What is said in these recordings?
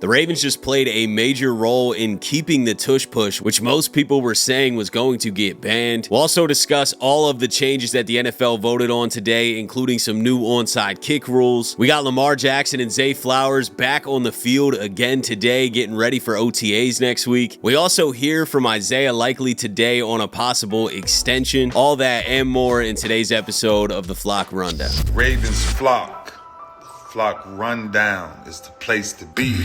The Ravens just played a major role in keeping the tush push, which most people were saying was going to get banned. We'll also discuss all of the changes that the NFL voted on today, including some new onside kick rules. We got Lamar Jackson and Zay Flowers back on the field again today, getting ready for OTAs next week. We also hear from Isaiah Likely today on a possible extension. All that and more in today's episode of the Flock Rundown. Ravens Flock. Flock Rundown is the place to be.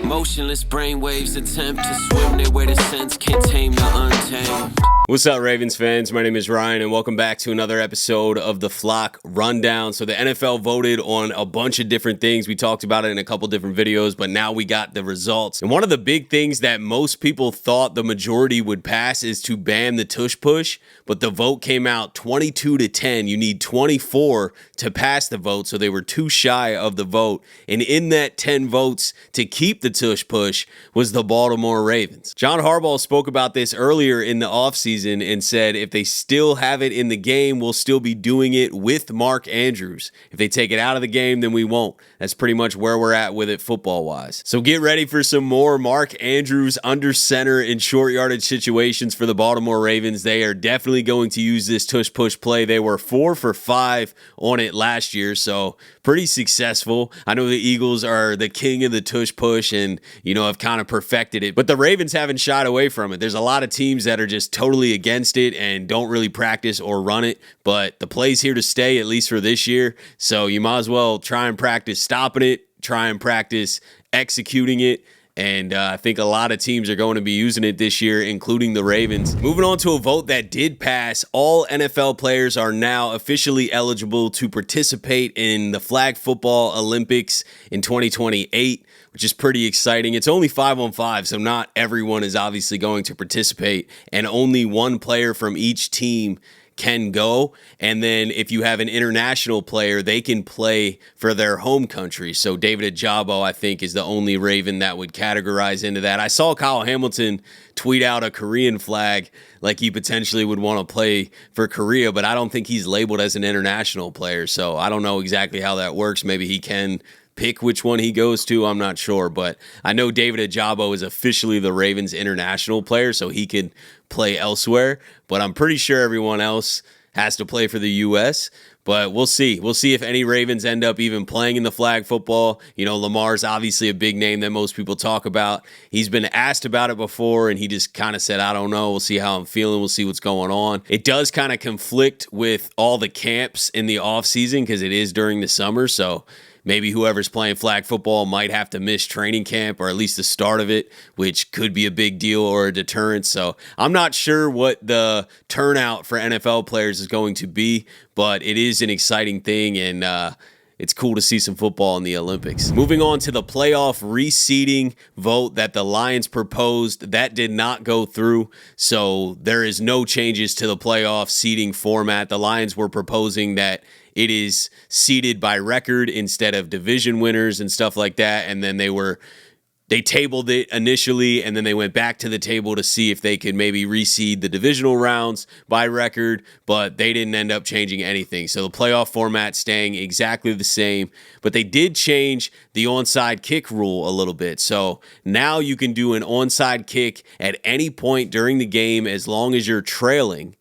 Motionless brainwaves attempt to swim their way to sense, can't tame the untamed. What's up, Ravens fans? My name is Ryan, and welcome back to another episode of the Flock Rundown. So the NFL voted on a bunch of different things. We talked about it in a couple different videos, but now we got the results. And one of the big things that most people thought the majority would pass is to ban the tush push, but the vote came out 22-10. You need 24 to pass the vote, so they were too shy of the vote. And in that 10 votes to keep the tush push was the Baltimore Ravens. John Harbaugh spoke about this earlier in the offseason and said if they still have it in the game, we'll still be doing it with Mark Andrews. If they take it out of the game, then we won't. That's pretty much where we're at with it football-wise. So get ready for some more Mark Andrews under center in short yardage situations for the Baltimore Ravens. They are definitely going to use this tush push play. They were 4 for 5 on it last year, so pretty successful. I know the Eagles are the king of the tush push and, have kind of perfected it, but the Ravens haven't shied away from it. There's a lot of teams that are just totally against it and don't really practice or run it, but the play's here to stay, at least for this year, so you might as well try and practice stopping it, try and practice executing it. And I think a lot of teams are going to be using it this year, including the Ravens. Moving on to a vote that did pass, all NFL players are now officially eligible to participate in the Flag Football Olympics in 2028, which is pretty exciting. It's only 5-on-5, so not everyone is obviously going to participate, and only one player from each team can go. And then if you have an international player, they can play for their home country. So David Ajabo, I think, is the only Raven that would categorize into that. I saw Kyle Hamilton tweet out a Korean flag like he potentially would want to play for Korea, but I don't think he's labeled as an international player. So I don't know exactly how that works. Maybe he can pick which one he goes to. I'm not sure, but I know David Ajabo is officially the Ravens international player, so he could play elsewhere, but I'm pretty sure everyone else has to play for the U.S., but we'll see. We'll see if any Ravens end up even playing in the flag football. Lamar's obviously a big name that most people talk about. He's been asked about it before, and he just kind of said, I don't know. We'll see how I'm feeling. We'll see what's going on. It does kind of conflict with all the camps in the offseason because it is during the summer, so maybe whoever's playing flag football might have to miss training camp or at least the start of it, which could be a big deal or a deterrent. So I'm not sure what the turnout for NFL players is going to be, but it is an exciting thing, and it's cool to see some football in the Olympics. Moving on to the playoff reseeding vote that the Lions proposed, that did not go through, so there is no changes to the playoff seeding format. The Lions were proposing that it is seeded by record instead of division winners and stuff like that. And then they tabled it initially, and then they went back to the table to see if they could maybe reseed the divisional rounds by record, but they didn't end up changing anything. So the playoff format staying exactly the same, but they did change the onside kick rule a little bit. So now you can do an onside kick at any point during the game as long as you're trailing.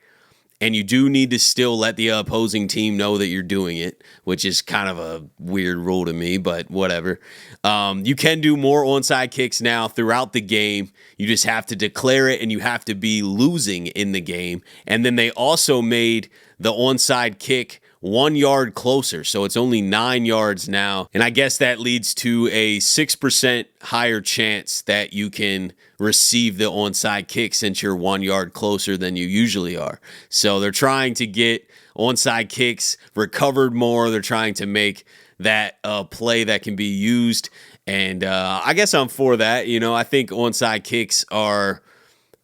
And you do need to still let the opposing team know that you're doing it, which is kind of a weird rule to me, but whatever. You can do more onside kicks now throughout the game. You just have to declare it, and you have to be losing in the game. And then they also made the onside kick 1 yard closer, so it's only 9 yards now. And I guess that leads to a 6% higher chance that you can receive the onside kick since you're 1 yard closer than you usually are. So they're trying to get onside kicks recovered more. They're trying to make that a play that can be used. And I guess I'm for that. I think onside kicks are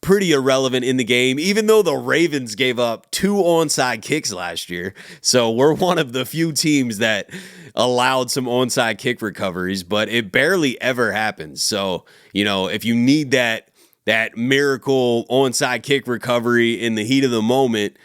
pretty irrelevant in the game, even though the Ravens gave up 2 onside kicks last year. So we're one of the few teams that allowed some onside kick recoveries, but it barely ever happens. So, if you need that miracle onside kick recovery in the heat of the moment,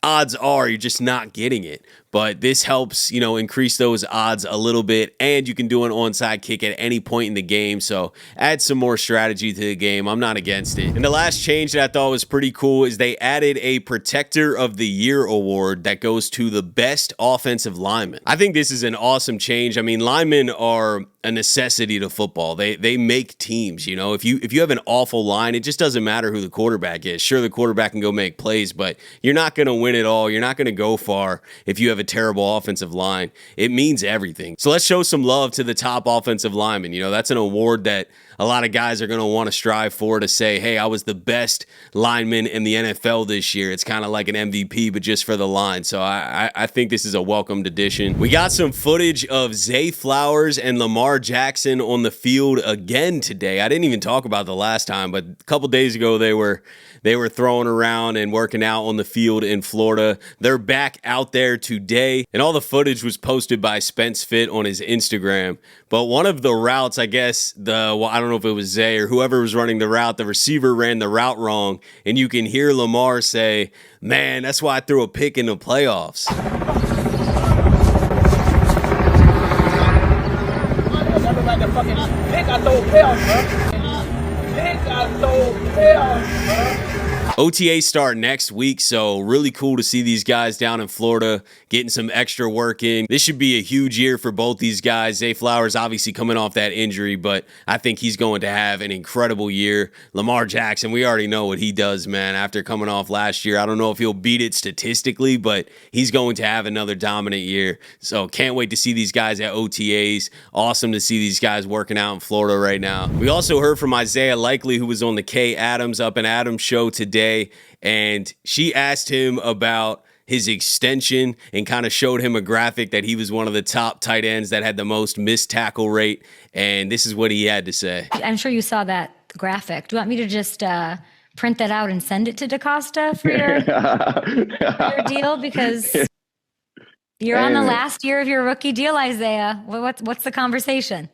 odds are you're just not getting it. But this helps, you know, increase those odds a little bit, and you can do an onside kick at any point in the game. So add some more strategy to the game. I'm not against it. And the last change that I thought was pretty cool is they added a Protector of the Year award that goes to the best offensive lineman. I think this is an awesome change. I mean, linemen are a necessity to football. They make teams, you know. If you have an awful line, it just doesn't matter who the quarterback is. Sure, the quarterback can go make plays, but you're not going to win it all. You're not going to go far if you have a terrible offensive line. It means everything. So let's show some love to the top offensive lineman. You know, that's an award that a lot of guys are going to want to strive for, to say, hey, I was the best lineman in the NFL this year. It's kind of like an MVP, but just for the line. So I think this is a welcomed addition. We got some footage of Zay Flowers and Lamar Jackson on the field again today. I didn't even talk about the last time, but a couple days ago they were throwing around and working out on the field in Florida. They're back out there today, and all the footage was posted by Spence Fit on his Instagram. But one of the routes, I guess, I don't know if it was Zay or whoever was running the route, the receiver ran the route wrong, and you can hear Lamar say, "Man, that's why I threw a pick in the playoffs." OTAs start next week, so really cool to see these guys down in Florida getting some extra work in. This should be a huge year for both these guys. Zay Flowers obviously coming off that injury, but I think he's going to have an incredible year. Lamar Jackson, we already know what he does, man, after coming off last year. I don't know if he'll beat it statistically, but he's going to have another dominant year. So can't wait to see these guys at OTAs. Awesome to see these guys working out in Florida right now. We also heard from Isaiah Likely, who was on the Kay Adams Up and Adams show today, and she asked him about his extension and kind of showed him a graphic that he was one of the top tight ends that had the most missed tackle rate, and this is what he had to say. I'm sure you saw that graphic. Do you want me to just print that out and send it to DaCosta for your deal? Because you're on the last year of your rookie deal, Isaiah. What's the conversation?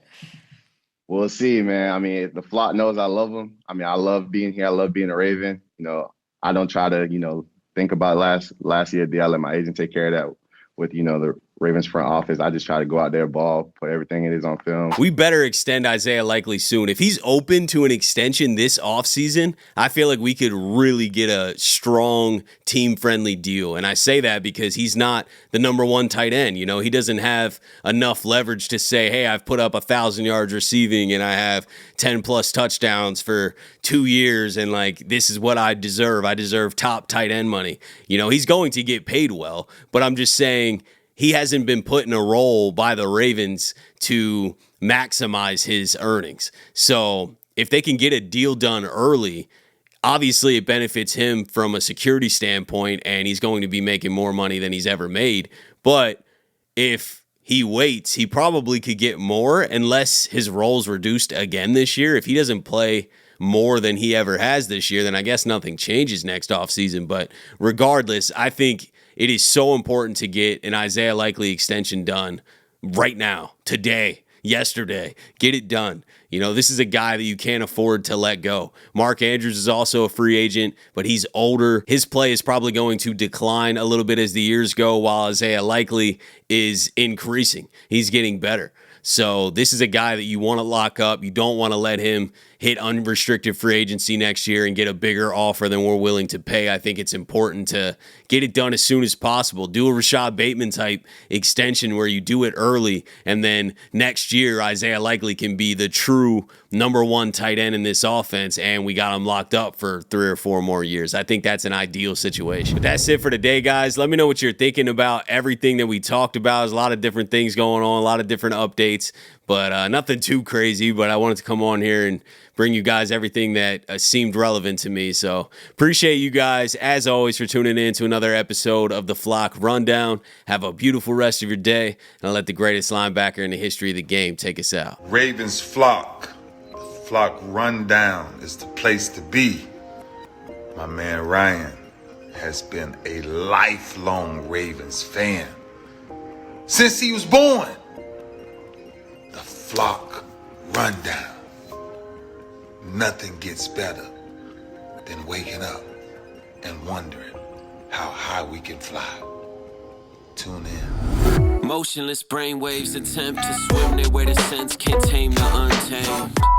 We'll see, man. I mean, the flock knows I love him. I mean, I love being here. I love being a Raven. You know, I don't try to, think about last year deal. I let my agent take care of that with, the Ravens front office. I just try to go out there, ball, put everything it is on film. We better extend Isaiah Likely soon. If he's open to an extension this offseason, I feel like we could really get a strong team-friendly deal. And I say that because he's not the number one tight end. You know, he doesn't have enough leverage to say, hey, I've put up 1,000 yards receiving and I have 10-plus touchdowns for 2 years, and like, this is what I deserve. I deserve top tight end money. You know, he's going to get paid well, but I'm just saying, he hasn't been put in a role by the Ravens to maximize his earnings. So if they can get a deal done early, obviously it benefits him from a security standpoint, and he's going to be making more money than he's ever made. But if he waits, he probably could get more unless his role's reduced again this year. If he doesn't play more than he ever has this year, then I guess nothing changes next offseason. But regardless, I think it is so important to get an Isaiah Likely extension done right now, today, yesterday. Get it done. You know, this is a guy that you can't afford to let go. Mark Andrews is also a free agent, but he's older. His play is probably going to decline a little bit as the years go, while Isaiah Likely is increasing. He's getting better. So this is a guy that you want to lock up. You don't want to let him hit unrestricted free agency next year and get a bigger offer than we're willing to pay. I think it's important to get it done as soon as possible. Do a Rashad Bateman type extension where you do it early, and then next year Isaiah Likely can be the true number one tight end in this offense, and we got him locked up for 3 or 4 more years. I think that's an ideal situation. But that's it for today, guys. Let me know what you're thinking about everything that we talked about. There's a lot of different things going on, a lot of different updates, but nothing too crazy. But I wanted to come on here and bring you guys everything that seemed relevant to me. So appreciate you guys, as always, for tuning in to another episode of the Flock Rundown. Have a beautiful rest of your day, and I'll let the greatest linebacker in the history of the game take us out. Ravens flock. The flock rundown is the place to be. My man Ryan has been a lifelong Ravens fan since he was born. The Flock Rundown. Nothing gets better than waking up and wondering how high we can fly. Tune in. Motionless brainwaves attempt to swim their way to sense, can't tame the untamed.